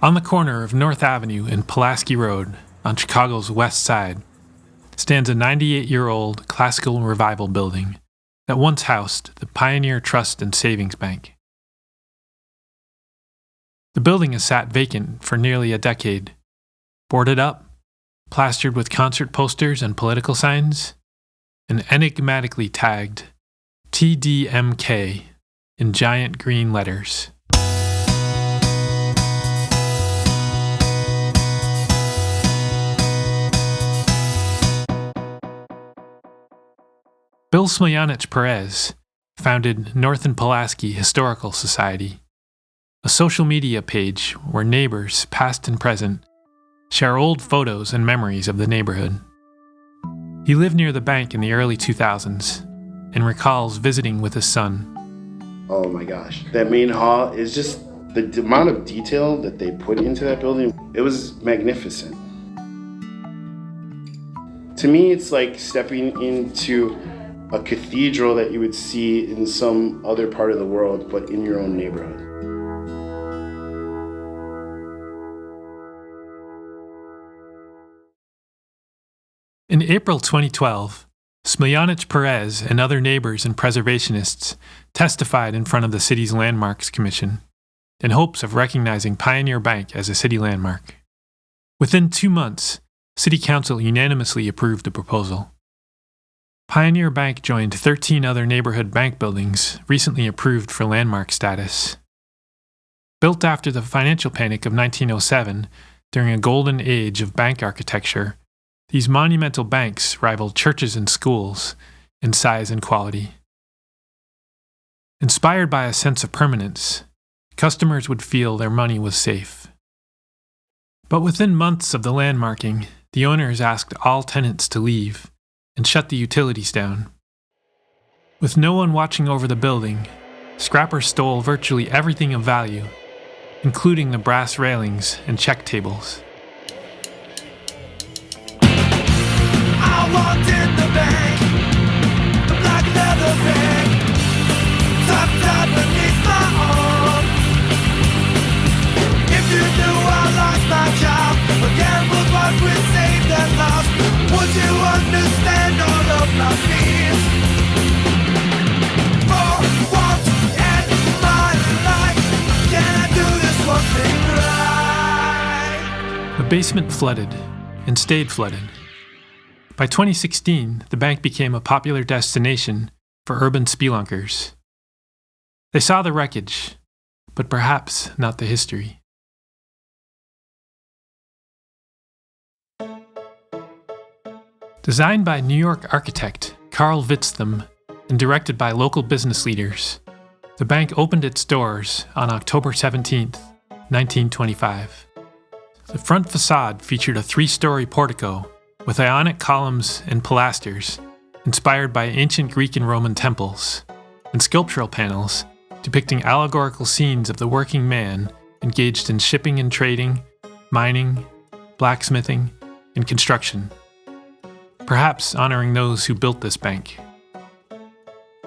On the corner of North Avenue and Pulaski Road, on Chicago's west side, stands a 98-year-old classical revival building that once housed the Pioneer Trust and Savings Bank. The building has sat vacant for nearly a decade, boarded up, plastered with concert posters and political signs, and enigmatically tagged TDMK in giant green letters. Bill Smiljanić-Pérez founded North and Pulaski Historical Society, a social media page where neighbors, past and present, share old photos and memories of the neighborhood. He lived near the bank in the early 2000s and recalls visiting with his son. Oh my gosh, that main hall is just the amount of detail that they put into that building. It was magnificent. To me, it's like stepping into a cathedral that you would see in some other part of the world, but in your own neighborhood. In April 2012, Smiljanić-Pérez and other neighbors and preservationists testified in front of the city's Landmarks Commission in hopes of recognizing Pioneer Bank as a city landmark. Within 2 months, City Council unanimously approved the proposal. Pioneer Bank joined 13 other neighborhood bank buildings recently approved for landmark status. Built after the financial panic of 1907, during a golden age of bank architecture, these monumental banks rivaled churches and schools in size and quality. Inspired by a sense of permanence, customers would feel their money was safe. But within months of the landmarking, the owners asked all tenants to leave and shut the utilities down. With no one watching over the building, scrappers stole virtually everything of value, including the brass railings and check tables. I walked in the bank, the black leather bag, tucked up beneath my arm. If you knew I lost my job, or gambled what we saved and lost, would you understand all of my fears? For once in my life, can I do this one thing right? The basement flooded and stayed flooded. By 2016, the bank became a popular destination for urban spelunkers. They saw the wreckage, but perhaps not the history. Designed by New York architect Carl Witztham and directed by local business leaders, the bank opened its doors on October 17, 1925. The front facade featured a 3-story portico with Ionic columns and pilasters inspired by ancient Greek and Roman temples, and sculptural panels depicting allegorical scenes of the working man engaged in shipping and trading, mining, blacksmithing, and construction, perhaps honoring those who built this bank.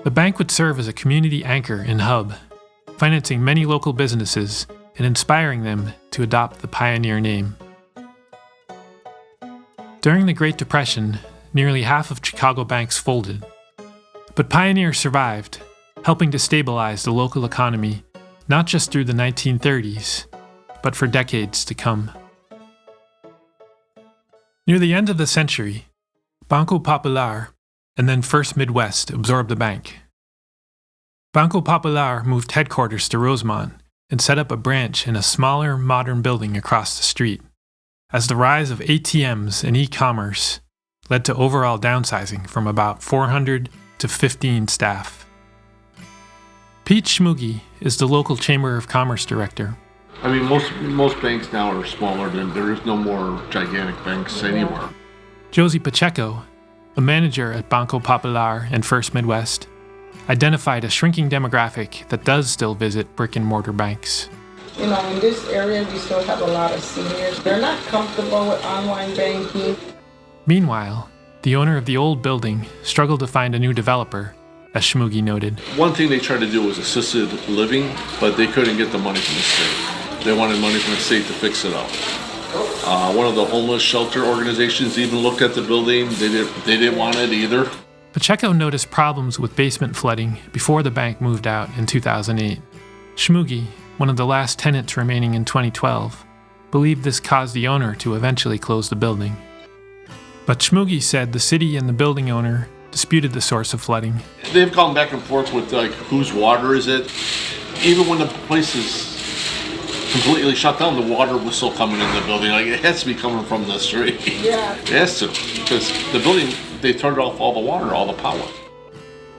The bank would serve as a community anchor and hub, financing many local businesses and inspiring them to adopt the Pioneer name. During the Great Depression, nearly half of Chicago banks folded, but Pioneer survived, helping to stabilize the local economy not just through the 1930s, but for decades to come. Near the end of the century, Banco Popular and then First Midwest absorbed the bank. Banco Popular moved headquarters to Rosemont and set up a branch in a smaller, modern building across the street, as the rise of ATMs and e-commerce led to overall downsizing from about 400 to 15 staff. Pete Schmugi is the local Chamber of Commerce director. I mean, most banks now are smaller than there is no more gigantic banks anywhere. Josie Pacheco, a manager at Banco Popular and First Midwest, identified a shrinking demographic that does still visit brick-and-mortar banks. You know, in this area, we still have a lot of seniors. They're not comfortable with online banking. Meanwhile, the owner of the old building struggled to find a new developer, as Schmugi noted. One thing they tried to do was assisted living, but they couldn't get the money from the state. They wanted money from the state to fix it up. One of the homeless shelter organizations even looked at the building. They didn't want it either. Pacheco noticed problems with basement flooding before the bank moved out in 2008. Shmugi, one of the last tenants remaining in 2012, believed this caused the owner to eventually close the building. But Shmugi said the city and the building owner disputed the source of flooding. They've gone back and forth with whose water is it. Even when the place is completely shut down, the water was still coming in the building. It has to be coming from the street. Yeah. It has to, because the building, they turned off all the water, all the power.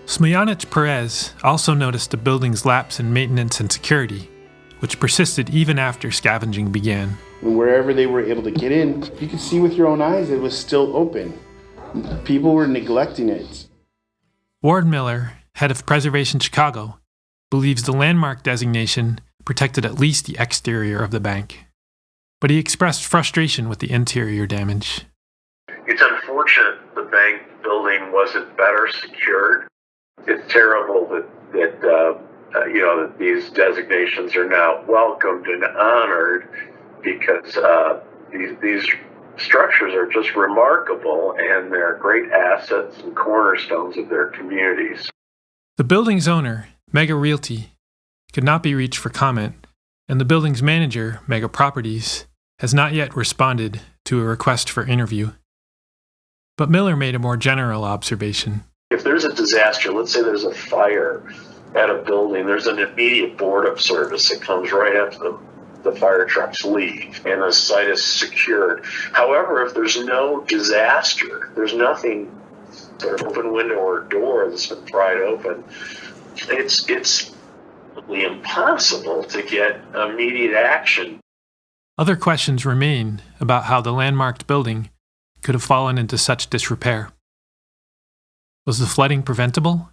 Smiljanić-Pérez also noticed the building's lapse in maintenance and security, which persisted even after scavenging began. And wherever they were able to get in, you could see with your own eyes it was still open. People were neglecting it. Ward Miller, head of Preservation Chicago, believes the landmark designation protected at least the exterior of the bank. But he expressed frustration with the interior damage. It's unfortunate the bank building wasn't better secured. It's terrible that these designations are now welcomed and honored, because these structures are just remarkable, and they're great assets and cornerstones of their communities. The building's owner, Mega Realty, could not be reached for comment, and the building's manager, Mega Properties, has not yet responded to a request for interview. But Miller made a more general observation. If there's a disaster, let's say there's a fire at a building, there's an immediate board of service that comes right after the fire trucks leave, and the site is secured. However, if there's no disaster, there's nothing, sort of open window or door that's been pried open, it's really impossible to get immediate action. Other questions remain about how the landmarked building could have fallen into such disrepair. Was the flooding preventable?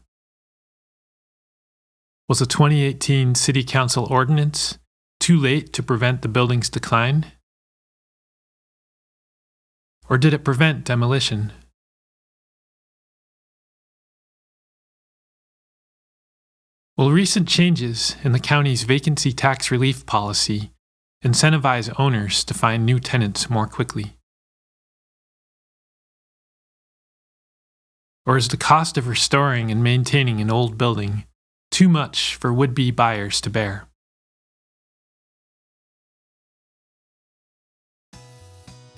Was a 2018 City Council ordinance too late to prevent the building's decline? Or did it prevent demolition? Will recent changes in the county's vacancy tax relief policy incentivize owners to find new tenants more quickly? Or is the cost of restoring and maintaining an old building too much for would-be buyers to bear?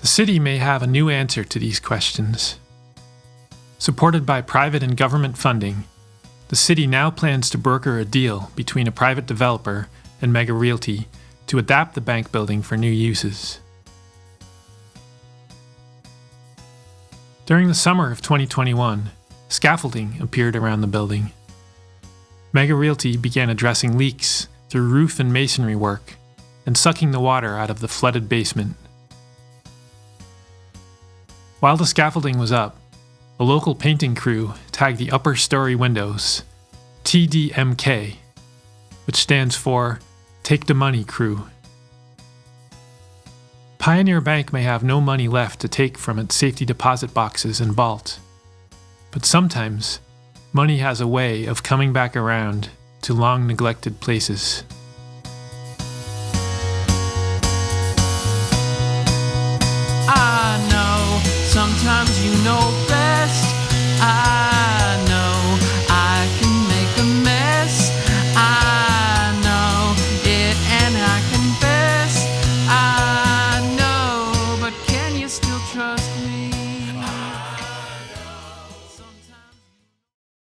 The city may have a new answer to these questions. Supported by private and government funding, the city now plans to broker a deal between a private developer and Mega Realty to adapt the bank building for new uses. During the summer of 2021, scaffolding appeared around the building. Mega Realty began addressing leaks through roof and masonry work and sucking the water out of the flooded basement. While the scaffolding was up, a local painting crew tagged the upper story windows TDMK, which stands for Take the Money Crew. Pioneer Bank may have no money left to take from its safety deposit boxes and vault, but sometimes money has a way of coming back around to long neglected places. I know sometimes you know